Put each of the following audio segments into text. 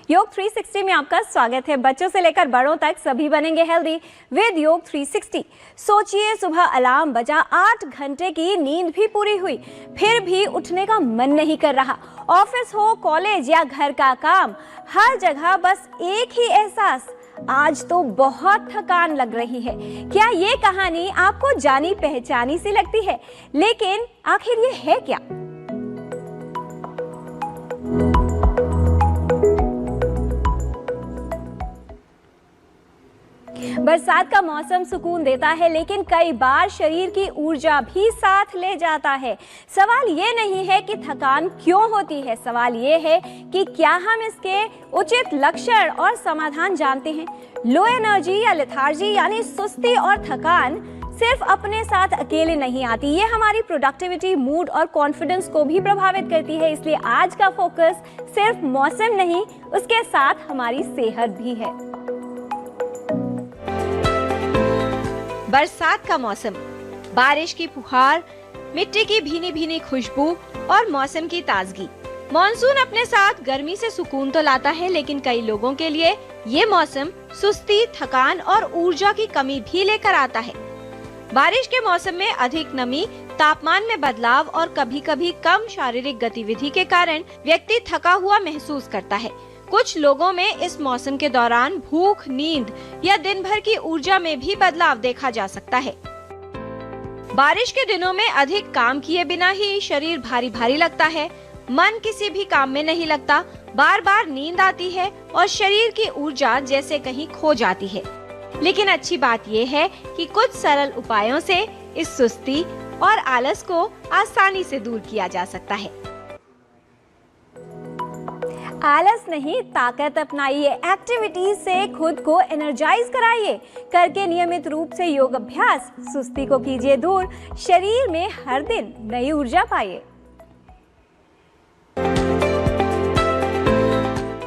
योग 360 में आपका स्वागत है। बच्चों से लेकर बड़ों तक सभी बनेंगे हेल्दी विद योग 360। सोचिए, सुबह अलार्म बजा, 8 घंटे की नींद भी पूरी हुई, फिर भी उठने का मन नहीं कर रहा। ऑफिस हो, कॉलेज या घर का काम, हर जगह बस एक ही एहसास, आज तो बहुत थकान लग रही है। क्या ये कहानी आपको जानी पहचानी सी लगती है? लेकिन आखिर ये है क्या? बरसात का मौसम सुकून देता है, लेकिन कई बार शरीर की ऊर्जा भी साथ ले जाता है। सवाल ये नहीं है कि थकान क्यों होती है, सवाल ये है कि क्या हम इसके उचित लक्षण और समाधान जानते हैं। लो एनर्जी या लेथार्जी यानी सुस्ती और थकान सिर्फ अपने साथ अकेले नहीं आती, ये हमारी प्रोडक्टिविटी, मूड और कॉन्फिडेंस को भी प्रभावित करती है। इसलिए आज का फोकस सिर्फ मौसम नहीं, उसके साथ हमारी सेहत भी है। बरसात का मौसम, बारिश की फुहार, मिट्टी की भीनी भीनी खुशबू और मौसम की ताजगी। मॉनसून अपने साथ गर्मी से सुकून तो लाता है, लेकिन कई लोगों के लिए ये मौसम सुस्ती, थकान और ऊर्जा की कमी भी लेकर आता है। बारिश के मौसम में अधिक नमी, तापमान में बदलाव और कभी-कभी कम शारीरिक गतिविधि के कारण व्यक्ति थका हुआ महसूस करता है। कुछ लोगों में इस मौसम के दौरान भूख, नींद या दिन भर की ऊर्जा में भी बदलाव देखा जा सकता है। बारिश के दिनों में अधिक काम किए बिना ही शरीर भारी भारी लगता है, मन किसी भी काम में नहीं लगता, बार बार नींद आती है और शरीर की ऊर्जा जैसे कहीं खो जाती है। लेकिन अच्छी बात यह है कि कुछ सरल उपायों से इस सुस्ती और आलस को आसानी से दूर किया जा सकता है। आलस नहीं, ताकत अपनाइए। एक्टिविटीज से खुद को एनर्जाइज कराइए। करके नियमित रूप से योग अभ्यास, सुस्ती को कीजिए दूर, शरीर में हर दिन नई ऊर्जा पाइए।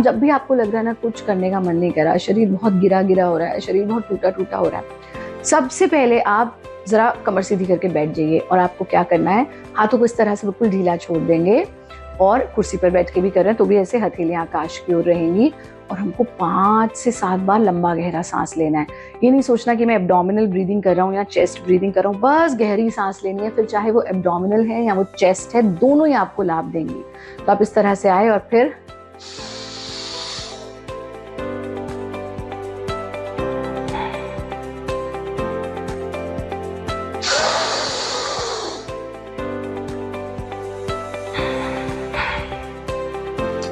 जब भी आपको लग रहा है ना कुछ करने का मन नहीं कर रहा, शरीर बहुत गिरा गिरा हो रहा है, शरीर बहुत टूटा टूटा हो रहा है, सबसे पहले आप जरा कमर सीधी करके बैठ जाइए। और आपको क्या करना है, हाथों को इस तरह से बिल्कुल ढीला छोड़ देंगे और कुर्सी पर बैठ के भी कर रहे हैं तो भी ऐसे हथेलियां आकाश की ओर रहेंगी। और हमको 5 से 7 बार लंबा गहरा सांस लेना है। ये नहीं सोचना कि मैं एब्डोमिनल ब्रीदिंग कर रहा हूँ या चेस्ट ब्रीदिंग कर रहा हूँ, बस गहरी सांस लेनी है। फिर चाहे वो एब्डोमिनल है या वो चेस्ट है, दोनों ही आपको लाभ देंगी। तो आप इस तरह से आए और फिर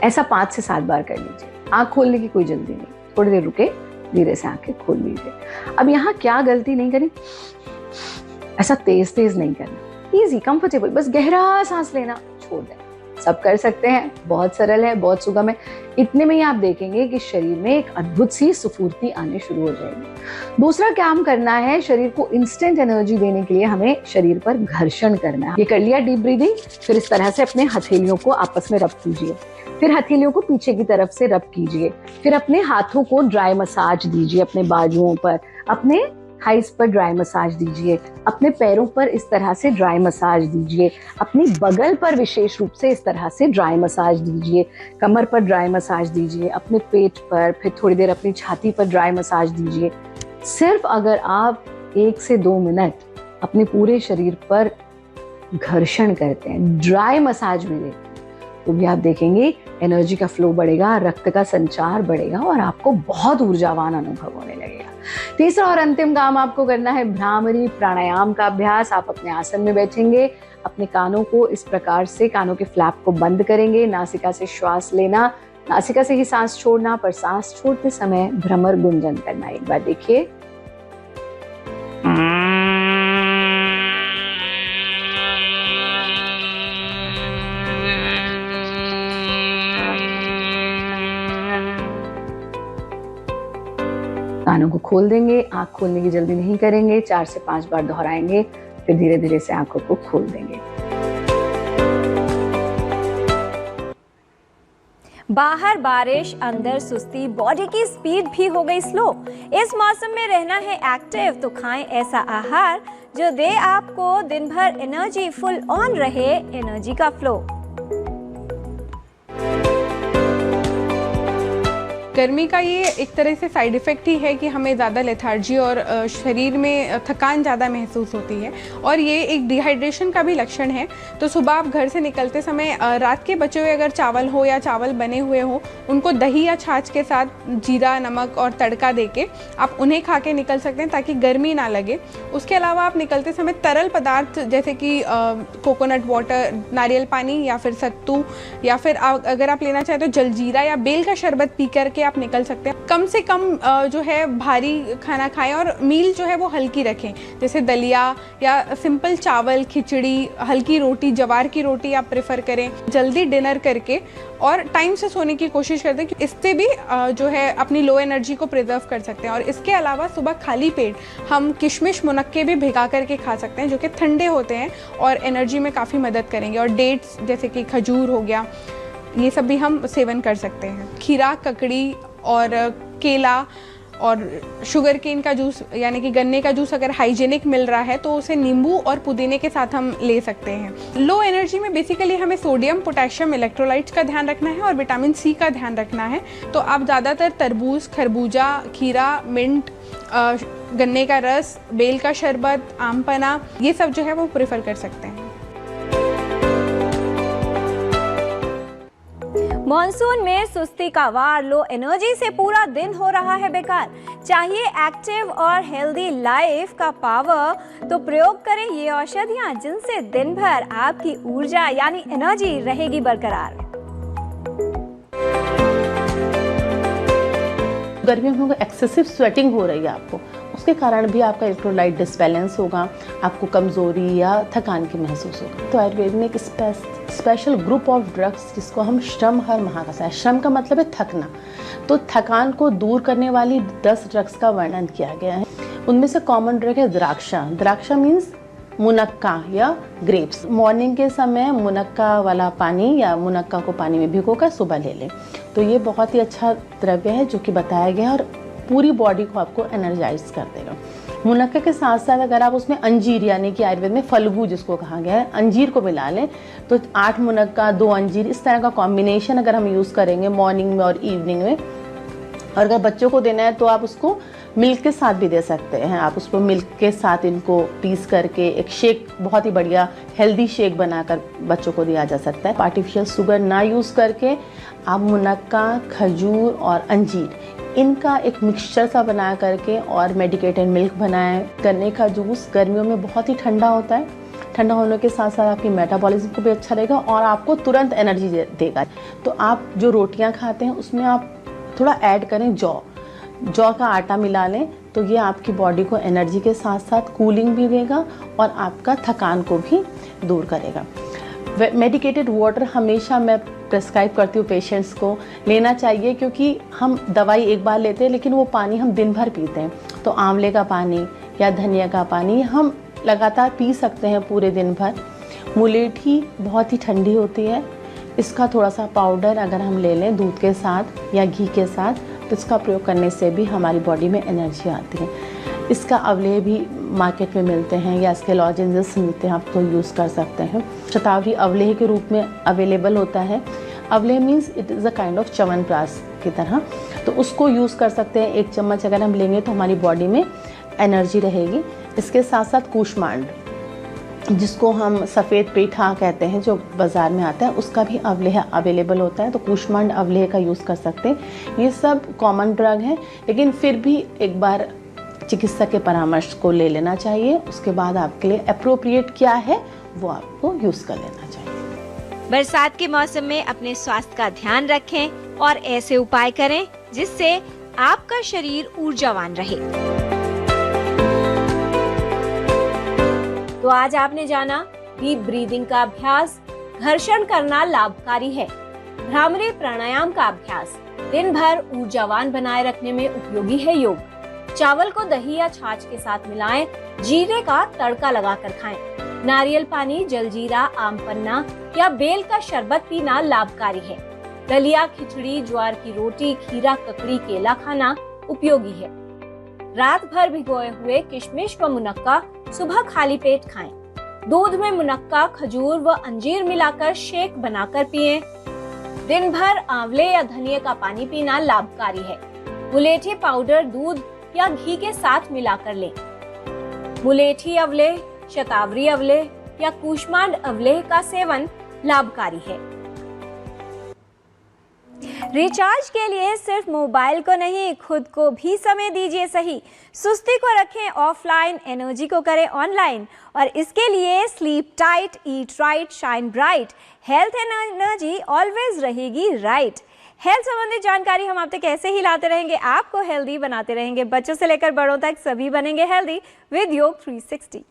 ऐसा 5 से 7 बार कर लीजिए। आंख खोलने की कोई जल्दी नहीं, थोड़ी देर रुके, धीरे से आंखें खोल लीजिए। अब यहाँ क्या गलती नहीं करें, ऐसा तेज तेज नहीं करना, इजी कंफर्टेबल, बस गहरा सांस लेना, छोड़ देना। सब कर सकते हैं, बहुत सरल है, बहुत सुगम है। इतने में ही आप देखेंगे कि शरीर में एक अद्भुत सी स्फूर्ति आने शुरू हो जाएगी। दूसरा काम करना है, शरीर को इंस्टेंट एनर्जी देने के लिए हमें शरीर पर घर्षण करना है। ये कर लिया डीप ब्रीदिंग, फिर इस तरह से अपने हथेलियों को आपस में रब कीजिए, फिर हथेलियों को पीछे की तरफ से रब कीजिए, फिर अपने हाथों को ड्राई मसाज दीजिए, अपने बाजुओं पर, अपने थाइस पर ड्राई मसाज दीजिए, अपने पैरों पर इस तरह से ड्राई मसाज दीजिए, अपनी बगल पर विशेष रूप से इस तरह से ड्राई मसाज दीजिए, कमर पर ड्राई मसाज दीजिए, अपने पेट पर, फिर थोड़ी देर अपनी छाती पर ड्राई मसाज दीजिए। सिर्फ अगर आप 1 से 2 मिनट अपने पूरे शरीर पर घर्षण करते हैं, ड्राई मसाज में लेते हैं, तो भी आप देखेंगे एनर्जी का फ्लो बढ़ेगा, रक्त का संचार बढ़ेगा और आपको बहुत ऊर्जावान अनुभव होने लगेगा। तीसरा और अंतिम काम आपको करना है भ्रामरी प्राणायाम का अभ्यास। आप अपने आसन में बैठेंगे, अपने कानों को इस प्रकार से, कानों के फ्लैप को बंद करेंगे, नासिका से श्वास लेना, नासिका से ही सांस छोड़ना, पर सांस छोड़ते समय भ्रमर गुंजन करना। एक बार देखिए, कानों को खोल देंगे, आंख खोलने की जल्दी नहीं करेंगे, 4 से 5 बार दोहराएंगे, फिर धीरे धीरे से आंखों को खोल देंगे। बाहर बारिश, अंदर सुस्ती, बॉडी की स्पीड भी हो गई स्लो। इस मौसम में रहना है एक्टिव, तो खाएं ऐसा आहार जो दे आपको दिन भर एनर्जी, फुल ऑन रहे एनर्जी का फ्लो। गर्मी का ये एक तरह से साइड इफ़ेक्ट ही है कि हमें ज़्यादा लेथार्जी और शरीर में थकान ज़्यादा महसूस होती है, और ये एक डिहाइड्रेशन का भी लक्षण है। तो सुबह आप घर से निकलते समय रात के बचे हुए अगर चावल हो या चावल बने हुए हो, उनको दही या छाछ के साथ जीरा, नमक और तड़का देके आप उन्हें खा के निकल सकते हैं ताकि गर्मी ना लगे। उसके अलावा आप निकलते समय तरल पदार्थ जैसे कि कोकोनट वाटर, नारियल पानी या फिर सत्तू, या फिर अगर आप लेना चाहें तो जलजीरा या बेल का शरबत पी करके आप निकल सकते हैं। कम से कम जो है भारी खाना खाएं और मील जो है वो हल्की रखें, जैसे दलिया या सिंपल चावल, खिचड़ी, हल्की रोटी, जवार की रोटी आप प्रेफर करें। जल्दी डिनर करके और टाइम से सोने की कोशिश करते हैं, इससे भी जो है अपनी लो एनर्जी को प्रिजर्व कर सकते हैं। और इसके अलावा सुबह खाली पेट हम किशमिश, मुनक्के भी भिगा करके खा सकते हैं, जो कि ठंडे होते हैं और एनर्जी में काफ़ी मदद करेंगे। और डेट्स जैसे कि खजूर हो गया, ये सब भी हम सेवन कर सकते हैं। खीरा, ककड़ी और केला और शुगर केन का जूस यानी कि गन्ने का जूस अगर हाइजीनिक मिल रहा है तो उसे नींबू और पुदीने के साथ हम ले सकते हैं। लो एनर्जी में बेसिकली हमें सोडियम, पोटेशियम, इलेक्ट्रोलाइट्स का ध्यान रखना है और विटामिन सी का ध्यान रखना है। तो आप ज़्यादातर तरबूज, खरबूजा, खीरा, मिंट, गन्ने का रस, बेल का शरबत, आम पन्ना, ये सब जो है वो प्रेफर कर सकते हैं। मॉनसून में सुस्ती का वार, लो एनर्जी से पूरा दिन हो रहा है बेकार। चाहिए एक्टिव और हेल्दी लाइफ का पावर, तो प्रयोग करें ये औषधियाँ जिनसे दिन भर आपकी ऊर्जा यानी एनर्जी रहेगी बरकरार। गर्मियों में एक्सेसिव स्वेटिंग हो रही है आपको, उसके कारण भी आपका इलेक्ट्रोलाइट डिसबैलेंस होगा, आपको कमज़ोरी या थकान की महसूस होगा। तो आयुर्वेद में एक स्पेशल ग्रुप ऑफ ड्रग्स जिसको हम श्रम हर महाकसा है, श्रम का मतलब है थकना, तो थकान को दूर करने वाली 10 ड्रग्स का वर्णन किया गया है। उनमें से कॉमन ड्रग है द्राक्षा। द्राक्षा मीन्स मुनक्का या ग्रेप्स। मॉर्निंग के समय मुनक्का वाला पानी या मुनक्का को पानी में भिगोकर सुबह ले लें, तो ये बहुत ही अच्छा द्रव्य है जो कि बताया गया है और पूरी बॉडी को आपको एनर्जाइज कर देगा। मुनक्का के साथ साथ अगर आप उसमें अंजीर यानी कि आयुर्वेद में फल्गु जिसको कहा गया है, अंजीर को मिला लें तो 8 मुनक्का 2 अंजीर, इस तरह का कॉम्बिनेशन अगर हम यूज़ करेंगे मॉर्निंग में और इवनिंग में। और अगर बच्चों को देना है तो आप उसको मिल्क के साथ भी दे सकते हैं। आप उसको मिल्क के साथ इनको पीस करके एक शेक, बहुत ही बढ़िया हेल्दी शेक बनाकर बच्चों को दिया जा सकता है। आर्टिफिशियल शुगर ना यूज़ करके आप मुनक्का, खजूर और अंजीर, इनका एक मिक्सचर सा बना करके और मेडिकेटेड मिल्क बनाएं। गन्ने का जूस गर्मियों में बहुत ही ठंडा होता है, ठंडा होने के साथ साथ आपकी मेटाबॉलिज्म को भी अच्छा रहेगा और आपको तुरंत एनर्जी देगा। तो आप जो रोटियां खाते हैं उसमें आप थोड़ा ऐड करें जौ का आटा मिला लें, तो ये आपकी बॉडी को एनर्जी के साथ साथ कूलिंग भी देगा और आपका थकान को भी दूर करेगा। मेडिकेटेड वाटर हमेशा मैं प्रेस्क्राइब करती हूँ पेशेंट्स को लेना चाहिए, क्योंकि हम दवाई एक बार लेते हैं लेकिन वो पानी हम दिन भर पीते हैं। तो आंवले का पानी या धनिया का पानी हम लगातार पी सकते हैं पूरे दिन भर। मुलेठी बहुत ही ठंडी होती है, इसका थोड़ा सा पाउडर अगर हम ले लें दूध के साथ या घी के साथ, तो इसका प्रयोग करने से भी हमारी बॉडी में एनर्जी आती है। इसका अवलेह भी मार्केट में मिलते हैं या इसके लॉजेंजेस मिलते हैं, आप तो यूज़ कर सकते हैं। शतावरी अवलेह के रूप में अवेलेबल होता है। अवलेह means it is a kind of chyawanprash की तरह, तो उसको यूज़ कर सकते हैं। 1 चम्मच अगर हम लेंगे तो हमारी बॉडी में एनर्जी रहेगी। इसके साथ साथ कूष्मांड, जिसको हम सफ़ेद पेठा कहते हैं, जो बाज़ार में आता है, उसका भी अवलेह अवेलेबल होता है, तो कूष्मांड अवलेह का यूज़ कर सकते हैं। ये सब कॉमन ड्रग हैं, लेकिन फिर भी एक बार चिकित्सक के परामर्श को ले लेना चाहिए। उसके बाद आपके लिए एप्रोप्रिएट क्या है वो आपको यूज़ कर लेना चाहिए। बरसात के मौसम में अपने स्वास्थ्य का ध्यान रखें और ऐसे उपाय करें जिससे आपका शरीर ऊर्जावान रहे। तो आज आपने जाना डीप ब्रीदिंग का अभ्यास घर्षण करना लाभकारी है, भ्रामरी प्राणायाम का अभ्यास दिन भर ऊर्जावान बनाए रखने में उपयोगी है योग, चावल को दही या छाछ के साथ मिलाएं, जीरे का तड़का लगाकर खाएं, नारियल पानी, जलजीरा, आम पन्ना या बेल का शरबत पीना लाभकारी है, दलिया, खिचड़ी, ज्वार की रोटी, खीरा, ककड़ी, केला खाना उपयोगी है। रात भर भिगोए हुए किशमिश व मुनक्का सुबह खाली पेट खाएं। दूध में मुनक्का, खजूर व अंजीर मिलाकर शेक बनाकर पिएं। दिन भर आंवले या धनिया का पानी पीना लाभकारी है। मुलेठी पाउडर दूध या घी के साथ मिलाकर लें। मुलेठी अवले, शतावरी अवले या कूष्मांड अवले का सेवन लाभकारी है। रिचार्ज के लिए सिर्फ मोबाइल को नहीं, खुद को भी समय दीजिए सही। सुस्ती को रखें ऑफलाइन, एनर्जी को करें ऑनलाइन। और इसके लिए sleep tight, eat right, shine bright, health and energy always रहेगी राइट। हेल्थ संबंधित जानकारी हम आप तक ऐसे ही लाते रहेंगे, आपको हेल्दी बनाते रहेंगे। बच्चों से लेकर बड़ों तक सभी बनेंगे हेल्दी विद योग 360।